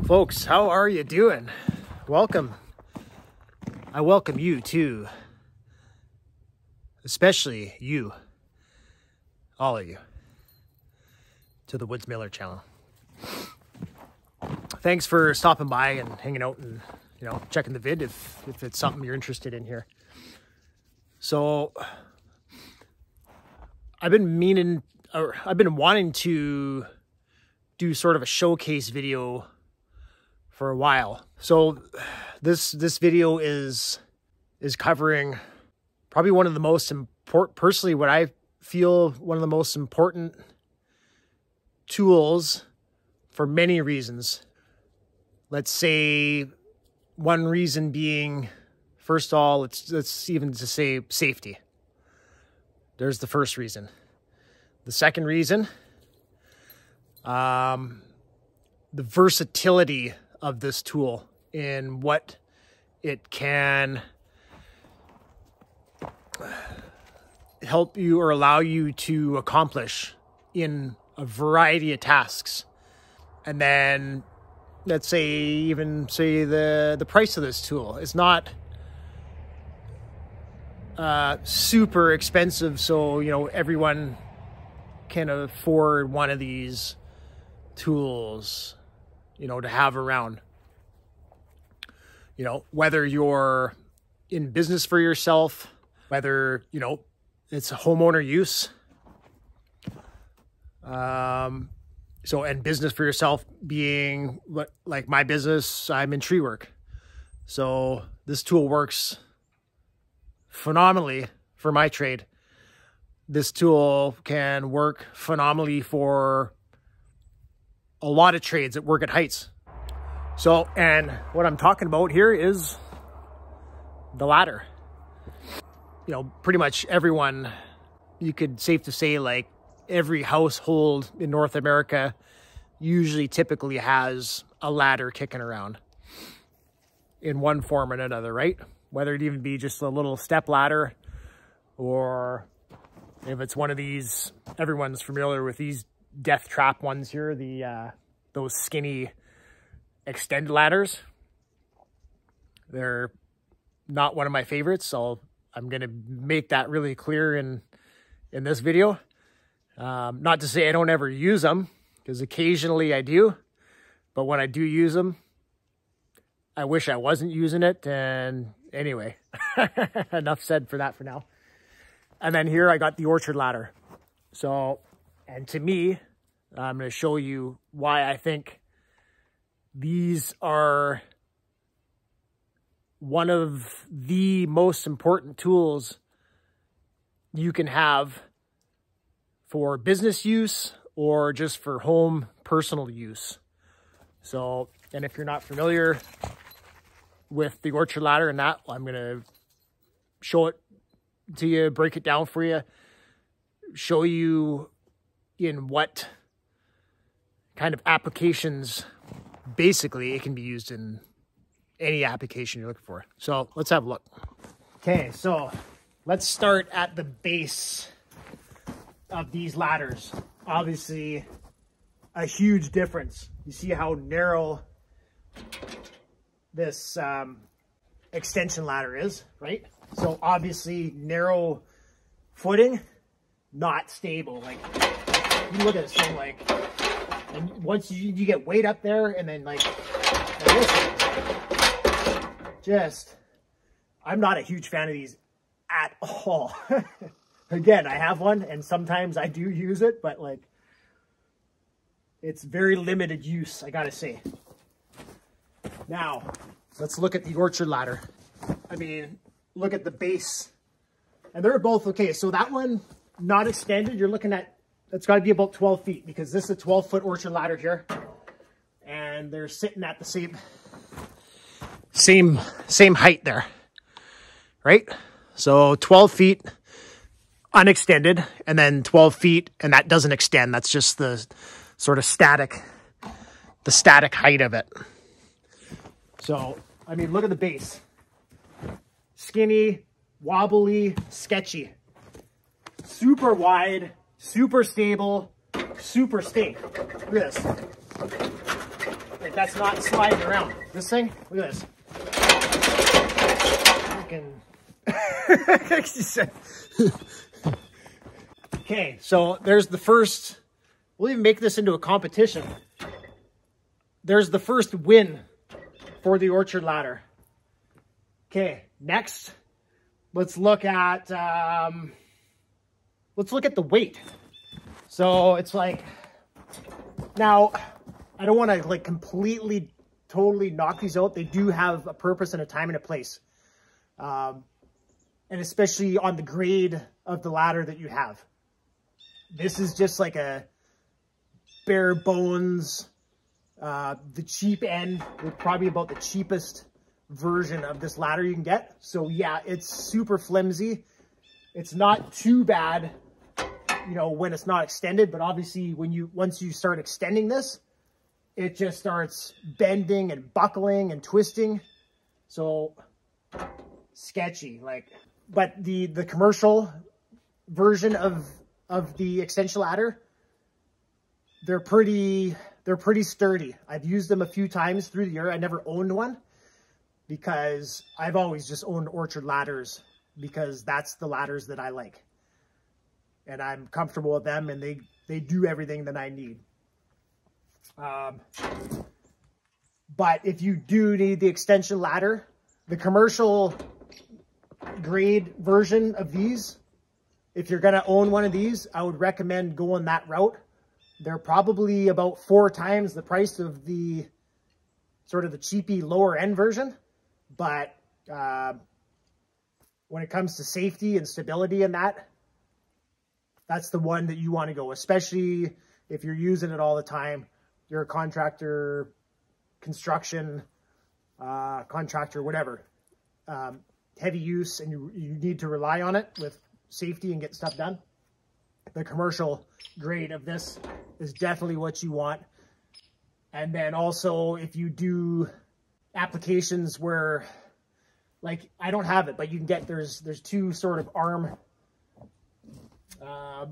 Folks, how are you doing? Welcome. I welcome you too, especially you, all of you, to the Woods Miller channel. Thanks for stopping by and hanging out and, checking the vid if it's something you're interested in here. So I've been wanting to do sort of a showcase video for a while. So this video is covering probably one of the most important, personally what I feel one of the most important tools for many reasons. Let's say one reason being, first of all, let's even to say safety. There's the first reason. The second reason, the versatility of this tool in what it can help you or allow you to accomplish in a variety of tasks. And then let's say even the price of this tool is not super expensive, so everyone can afford one of these tools to have around. Whether you're in business for yourself, whether it's a homeowner use, and business for yourself being like my business, I'm in tree work, so this tool works phenomenally for my trade. This tool can work phenomenally for a lot of trades that work at heights. So, and what I'm talking about here is the ladder. Pretty much everyone, you could safe to say like every household in North America usually typically has a ladder kicking around in one form or another, right? Whether it even be just a little step ladder, or if it's one of these, everyone's familiar with these death trap ones here, those skinny extend ladders. They're not one of my favorites, so I'm gonna make that really clear in this video. Not to say I don't ever use them, because occasionally I do, but when I do use them, I wish I wasn't using it. And anyway, enough said for that for now. And then here I got the orchard ladder. So, and to me, I'm going to show you why I think these are one of the most important tools you can have for business use or just for home personal use. So, and if you're not familiar with the orchard ladder and that, I'm going to show it to you, break it down for you, show you in what kind of applications basically it can be used in any application you're looking for. So let's have a look. Okay, so let's start at the base of these ladders. Obviously a huge difference. You see how narrow this extension ladder is, right? So obviously narrow footing, not stable. Like you look at it, so like, and once you get weight up there, and then like this, I'm not a huge fan of these at all. Again, I have one and sometimes I do use it, but like it's very limited use, I gotta say. Now, let's look at the orchard ladder. I mean, look at the base. And they're both okay. So that one, not extended, you're looking at, it's got to be about 12 feet because this is a 12-foot orchard ladder here. And they're sitting at the same height there, right? So 12 feet unextended, and then 12 feet, and that doesn't extend. That's just the sort of static height of it. So, I mean, look at the base. Skinny, wobbly, sketchy. Super wide, super stable, super stay. Look at this. Like, that's not sliding around. This thing, look at this. Okay, so there's the first, we'll even make this into a competition. There's the first win for the orchard ladder. Okay, next, let's look at the weight. So it's like, now, I don't want to like completely, totally knock these out. They do have a purpose and a time and a place. And especially on the grade of the ladder that you have. This is just like a bare bones, the cheap end, probably about the cheapest version of this ladder you can get. So yeah, it's super flimsy. It's not too bad, you know, when it's not extended, but obviously once you start extending this, it just starts bending and buckling and twisting. So sketchy, like, but the commercial version of the extension ladder, they're pretty sturdy. I've used them a few times through the year. I never owned one because I've always just owned orchard ladders because that's the ladders that I like. And I'm comfortable with them, and they do everything that I need. But if you do need the extension ladder, the commercial grade version of these, if you're going to own one of these, I would recommend going that route. They're probably about 4 times the price of the sort of the cheapy lower end version. But when it comes to safety and stability and that's the one that you want to go, especially if you're using it all the time. You're a contractor, construction contractor, whatever. Heavy use, and you need to rely on it with safety and get stuff done. The commercial grade of this is definitely what you want. And then also if you do applications where, like, I don't have it, but you can get, there's 2 sort of arm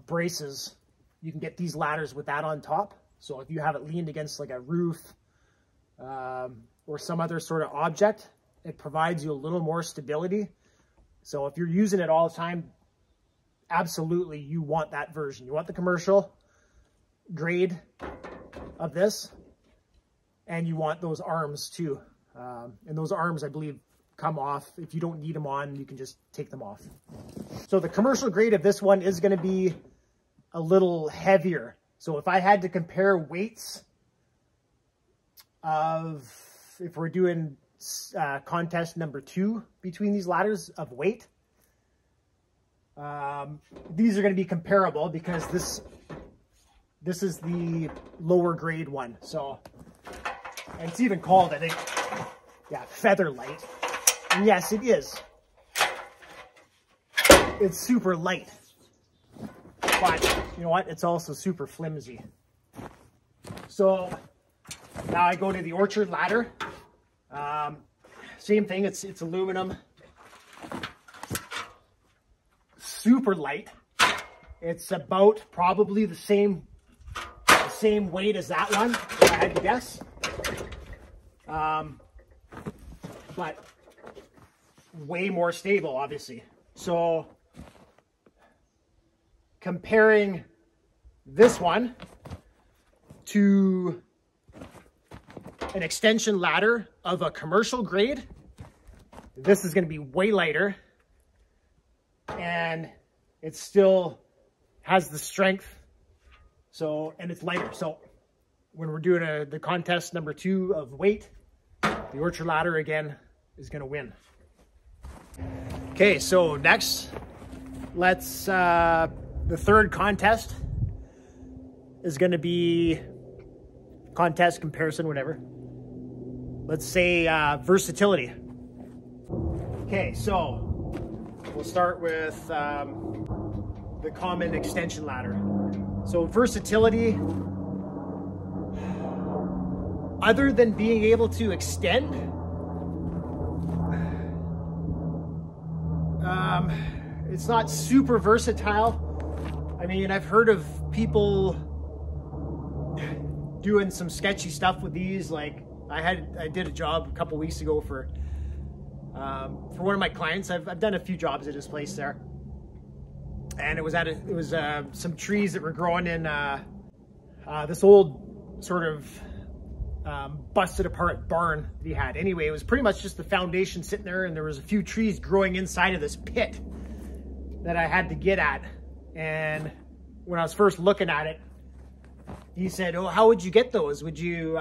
braces. You can get these ladders with that on top. So if you have it leaned against like a roof or some other sort of object, it provides you a little more stability. So if you're using it all the time, absolutely you want that version. You want the commercial grade of this, and you want those arms too. And those arms, I believe, come off. If you don't need them on, you can just take them off. So the commercial grade of this one is going to be a little heavier. So if I had to compare weights of, if we're doing contest number 2 between these ladders of weight, these are going to be comparable because this is the lower grade one. So, and it's even called, I think, yeah, feather light. And yes, it is. It's super light. But you know what? It's also super flimsy. So now I go to the orchard ladder. Same thing. It's aluminum. Super light. It's about probably the same weight as that one, if I had to guess. But way more stable, obviously. So comparing this one to an extension ladder of a commercial grade, this is going to be way lighter, and it still has the strength. So, and it's lighter. So when we're doing the contest number 2 of weight, the orchard ladder again is going to win. Okay, so next, let's, the third contest is going to be contest, comparison, whatever. Let's say versatility. Okay, so we'll start with the common extension ladder. So versatility, other than being able to extend, it's not super versatile. I mean, I've heard of people doing some sketchy stuff with these, like I did a job a couple weeks ago for one of my clients. I've done a few jobs at his place there, and it was some trees that were growing in this old sort of busted apart barn that he had. Anyway, it was pretty much just the foundation sitting there, and there was a few trees growing inside of this pit that I had to get at. And when I was first looking at it, he said, "Oh, how would you get those? Would you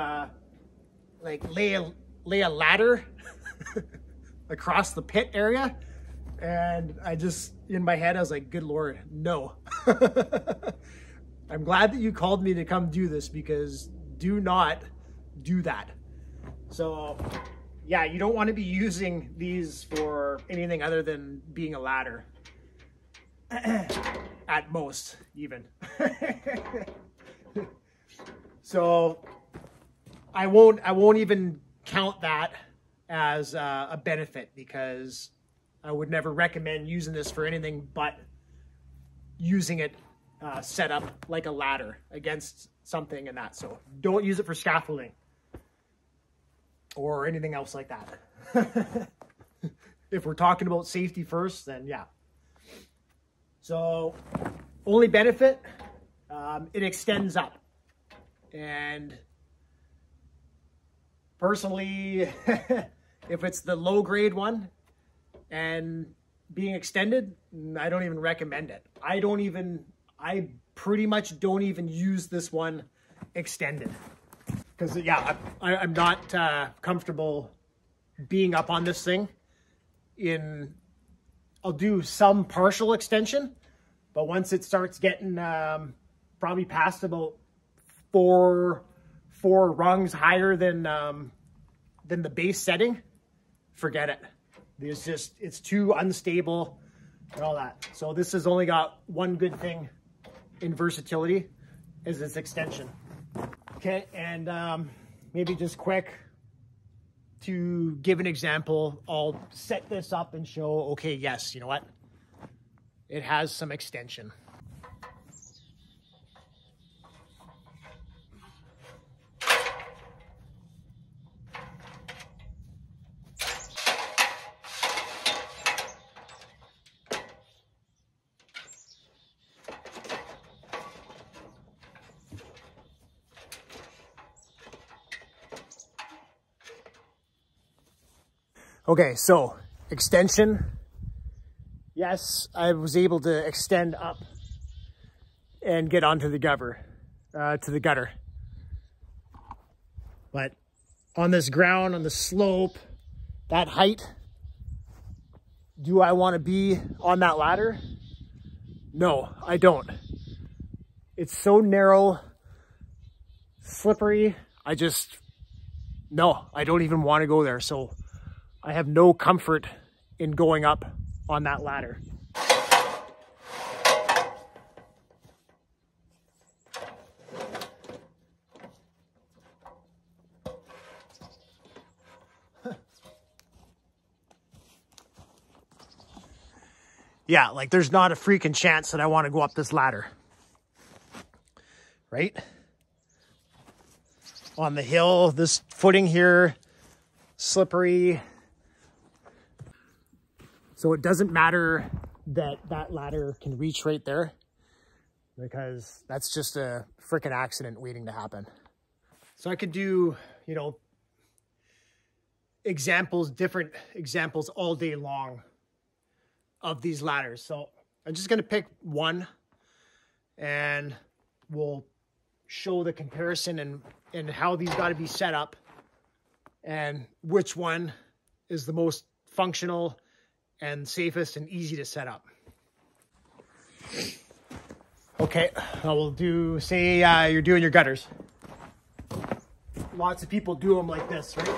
like lay a ladder across the pit area?" And I just, in my head, I was like, good Lord, no. I'm glad that you called me to come do this, because do not do that. So yeah, you don't want to be using these for anything other than being a ladder. At most, even. So I won't even count that as a benefit, because I would never recommend using this for anything but using it set up like a ladder against something and that. So don't use it for scaffolding or anything else like that. If we're talking about safety first, then yeah. So only benefit, it extends up. And personally, if it's the low grade one and being extended, I don't even recommend it. I pretty much don't even use this one extended, because yeah, I'm not comfortable being up on this thing. I'll do some partial extension, but once it starts getting probably past about four rungs higher than the base setting, forget it. It's too unstable and all that. So this has only got one good thing in Versatility, is its extension. Okay, and maybe just quick to give an example, I'll set this up and show, okay, yes, you know what? It has some extension. Okay, so extension. Yes, I was able to extend up and get onto the gutter. But on this ground, on the slope, that height, do I want to be on that ladder? No, I don't. It's so narrow, slippery. No, I don't even want to go there. So I have no comfort in going up on that ladder. Yeah, like there's not a freaking chance that I want to go up this ladder. Right? On the hill, this footing here, slippery. So it doesn't matter that that ladder can reach right there, because that's just a freaking accident waiting to happen. So I could do, you know, different examples all day long of these ladders. So I'm just going to pick one and we'll show the comparison and how these got to be set up and which one is the most functional and safest and easy to set up. Okay, we'll do, say you're doing your gutters. Lots of people do them like this, right?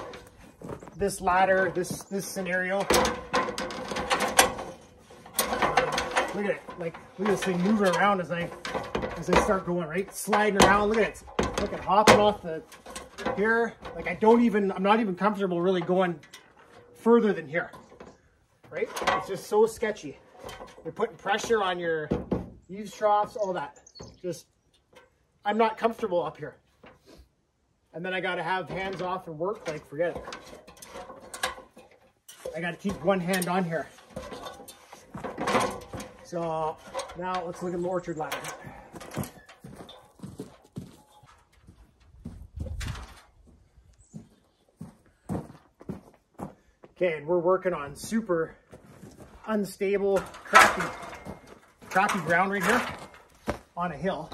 This ladder, this scenario. Look at it, like look at this thing moving around as I start going, right? Sliding around, look at it. Look at hopping off the here. Like I'm not even comfortable really going further than here. Right? It's just so sketchy. You're putting pressure on your eaves troughs, all that. I'm not comfortable up here. And then I got to have hands off and work, like forget it. I got to keep one hand on here. So now let's look at the orchard ladder. Okay, and we're working on super unstable, crappy ground right here on a hill.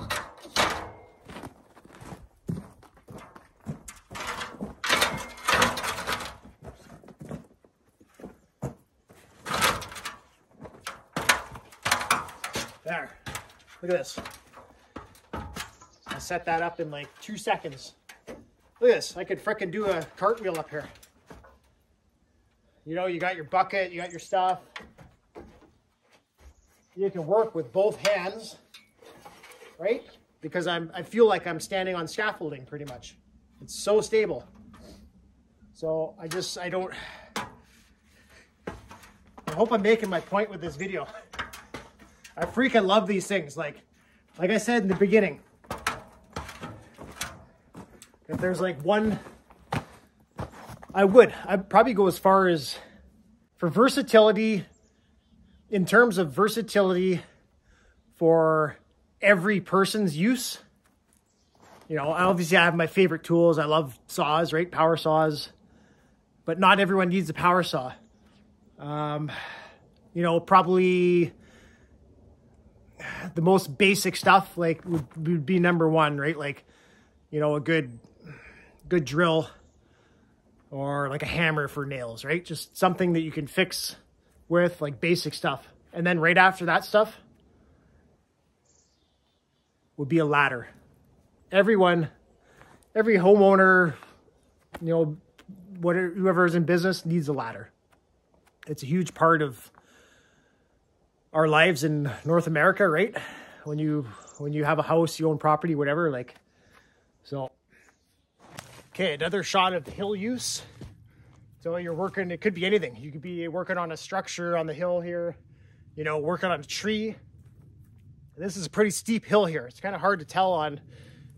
There, look at this. I set that up in like 2 seconds. Look at this, I could frickin' do a cartwheel up here. You know, you got your bucket, you got your stuff. You can work with both hands, right? Because I feel like I'm standing on scaffolding pretty much. It's so stable. So I hope I'm making my point with this video. I freaking love these things. Like I said in the beginning, if there's like one, I'd probably go as far as for versatility, in terms of versatility for every person's use. You know, obviously I have my favorite tools. I love saws, right? Power saws, but not everyone needs a power saw. You know, probably the most basic stuff like would be number one, right? Like, you know, a good drill, or like a hammer for nails, right? Just something that you can fix with, like basic stuff. And then right after that stuff would be a ladder. Every homeowner, you know, whoever is in business needs a ladder. It's a huge part of our lives in North America, right? When you have a house, you own property, whatever, like, so. Okay, another shot of the hill use. So you're working, it could be anything. You could be working on a structure on the hill here, you know, working on a tree. And this is a pretty steep hill here. It's kind of hard to tell on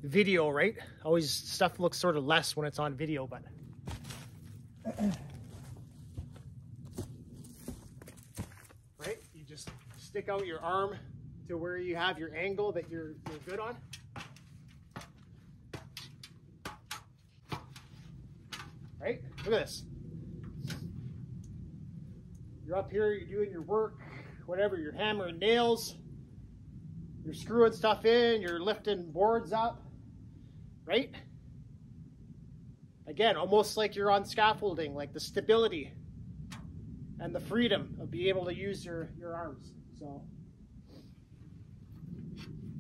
video, right? Always stuff looks sort of less when it's on video, but. Right, you just stick out your arm to where you have your angle that you're good on. Right? Look at this. You're up here, you're doing your work, whatever, you're hammering nails, you're screwing stuff in, you're lifting boards up, right? Again, almost like you're on scaffolding, like the stability and the freedom of being able to use your arms. So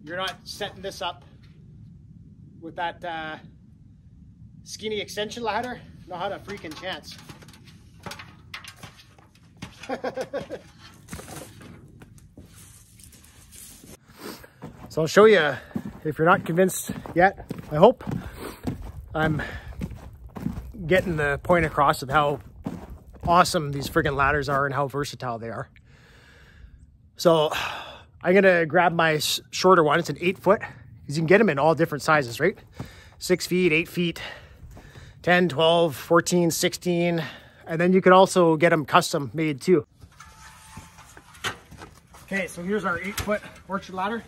you're not setting this up with that skinny extension ladder. Not a freaking chance. So I'll show you, if you're not convinced yet, I hope I'm getting the point across of how awesome these friggin' ladders are and how versatile they are. So I'm gonna grab my shorter one. It's an 8 foot, because you can get them in all different sizes, right? 6 feet, 8 feet, 10, 12, 14, 16, and then you could also get them custom made too. Okay, so here's our 8 foot orchard ladder.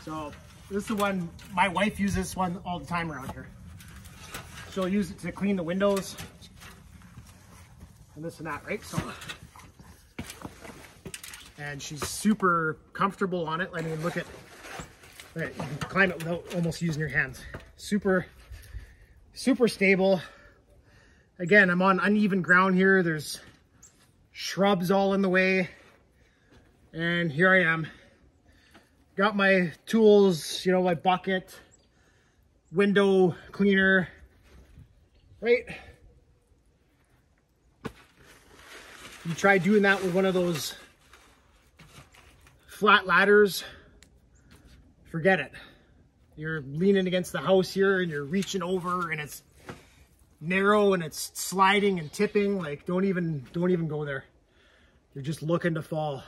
So this is the one, my wife uses this one all the time around here. She'll use it to clean the windows and this and that, right? So, and she's super comfortable on it. I mean, look at, right, you can climb it without almost using your hands. Super stable. Again, I'm on uneven ground here. There's shrubs all in the way. And here I am. Got my tools, you know, my bucket, window cleaner, right? You try doing that with one of those flat ladders, forget it. You're leaning against the house here and you're reaching over and it's narrow and it's sliding and tipping. Like, don't even go there. You're just looking to fall.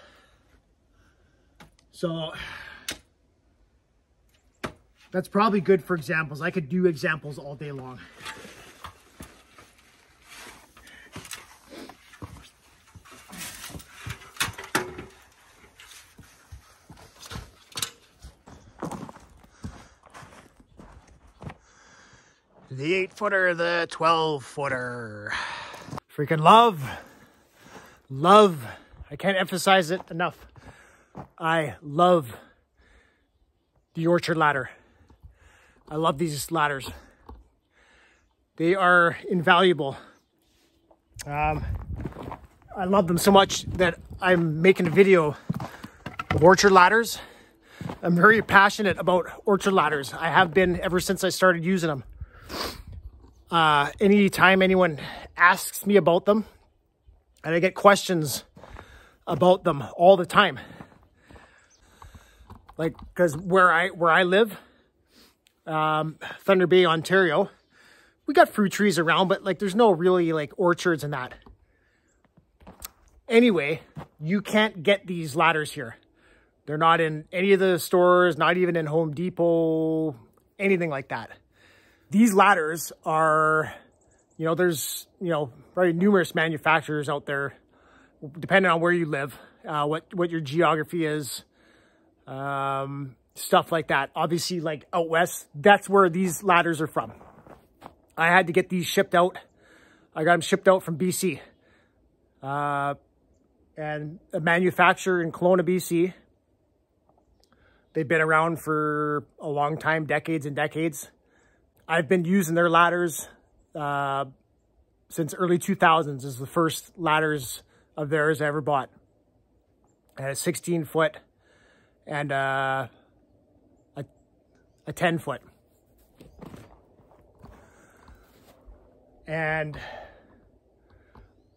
So That's probably good for examples. I could do examples all day long. The 8-footer, the 12-footer. Freaking love. I can't emphasize it enough. I love the orchard ladder. I love these ladders. They are invaluable. I love them so much that I'm making a video of orchard ladders. I'm very passionate about orchard ladders. I have been ever since I started using them. Anytime anyone asks me about them, and I get questions about them all the time. Like, because where I live, Thunder Bay, Ontario, we got fruit trees around, but like there's no really like orchards and that. Anyway, you can't get these ladders here. They're not in any of the stores, not even in Home Depot, anything like that. These ladders are, you know, there's, you know, very numerous manufacturers out there, depending on where you live, what your geography is, stuff like that. Obviously, like out west, that's where these ladders are from. I had to get these shipped out. I got them shipped out from BC. And a manufacturer in Kelowna, BC. They've been around for a long time, decades and decades. I've been using their ladders since early 2000s. Is the first ladders of theirs I ever bought. I had a 16-foot and a 10-foot. And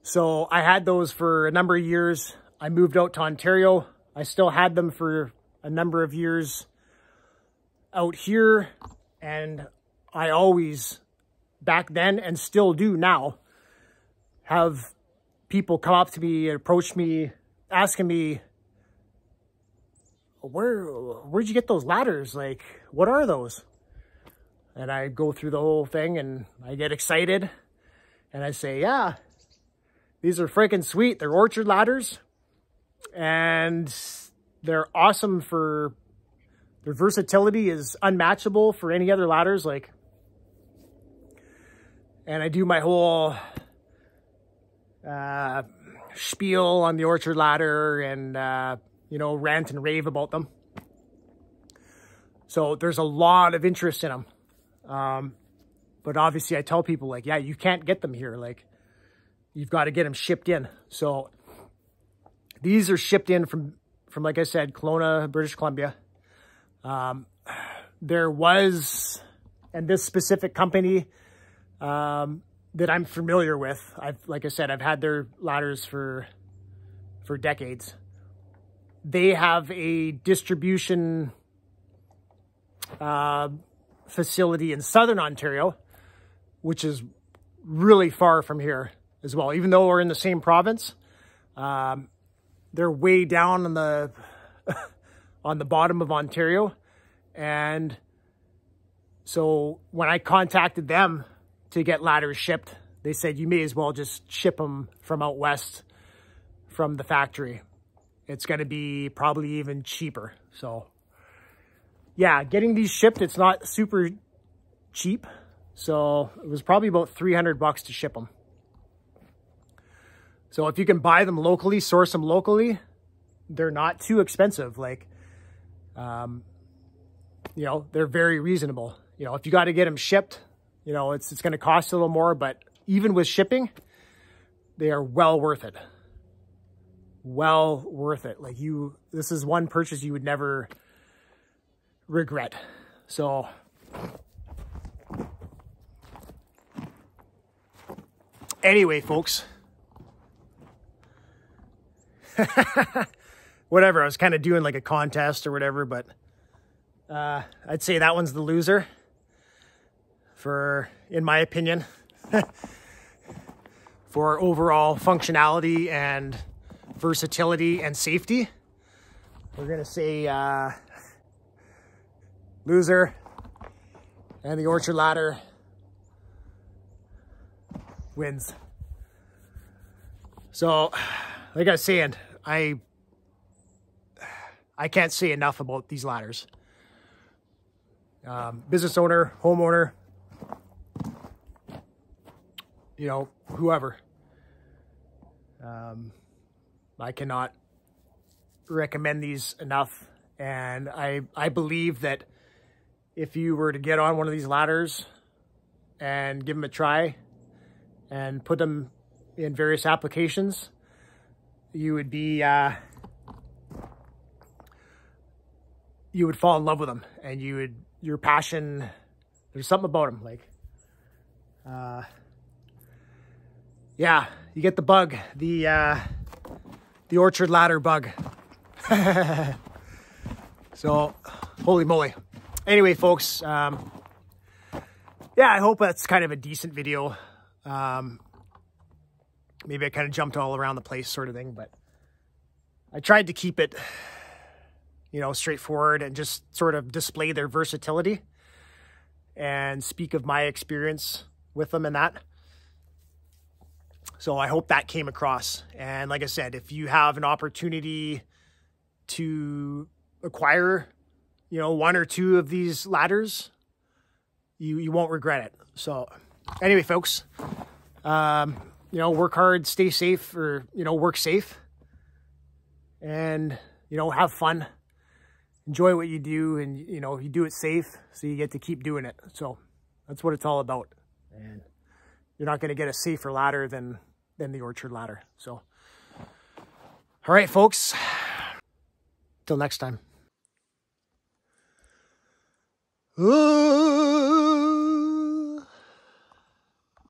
so I had those for a number of years. I moved out to Ontario. I still had them for a number of years out here, and I always, back then and still do now, have people come up to me and approach me asking me, where'd you get those ladders? Like, what are those? And I go through the whole thing and I get excited and I say, yeah, these are freaking sweet. They're orchard ladders and they're awesome for, their versatility is unmatchable for any other ladders. Like, and I do my whole spiel on the orchard ladder and, you know, rant and rave about them. So there's a lot of interest in them. But obviously I tell people like, yeah, you can't get them here. Like, you've got to get them shipped in. So these are shipped in from like I said, Kelowna, British Columbia. There was, and this specific company that I'm familiar with, like I said, I've had their ladders for decades. They have a distribution facility in Southern Ontario, which is really far from here as well. Even though we're in the same province, they're way down on the on the bottom of Ontario. And so when I contacted them to get ladders shipped, they said, you may as well just ship them from out west from the factory. It's going to be probably even cheaper. So yeah, getting these shipped, it's not super cheap. So it was probably about $300 to ship them. So if you can buy them locally, source them locally, they're not too expensive. Like, you know, they're very reasonable. You know, if you got to get them shipped, you know, it's going to cost a little more, but even with shipping, they are well worth it. Well worth it. Like, this is one purchase you would never regret. So anyway, folks, whatever, I was kind of doing like a contest or whatever, but I'd say that one's the loser in my opinion, for overall functionality and versatility and safety. We're gonna say loser. And the orchard ladder wins. So, like I was saying, I can't say enough about these ladders. Business owner, homeowner, you know, whoever. I cannot recommend these enough. And I believe that if you were to get on one of these ladders and give them a try and put them in various applications, you would be, you would fall in love with them, and your passion, there's something about them, like, yeah, you get the bug, the orchard ladder bug. So, holy moly. Anyway, folks, yeah, I hope that's kind of a decent video. Maybe I kind of jumped all around the place sort of thing, but I tried to keep it, you know, straightforward and just sort of display their versatility and speak of my experience with them and that. So I hope that came across. And like I said, if you have an opportunity to acquire, you know, one or two of these ladders, you won't regret it. So anyway, folks, you know, work hard, stay safe, or, you know, work safe, and, you know, have fun, enjoy what you do, and, you know, you do it safe, so you get to keep doing it. So that's what it's all about. And you're not going to get a safer ladder than the orchard ladder. So, all right, folks, till next time. Ooh.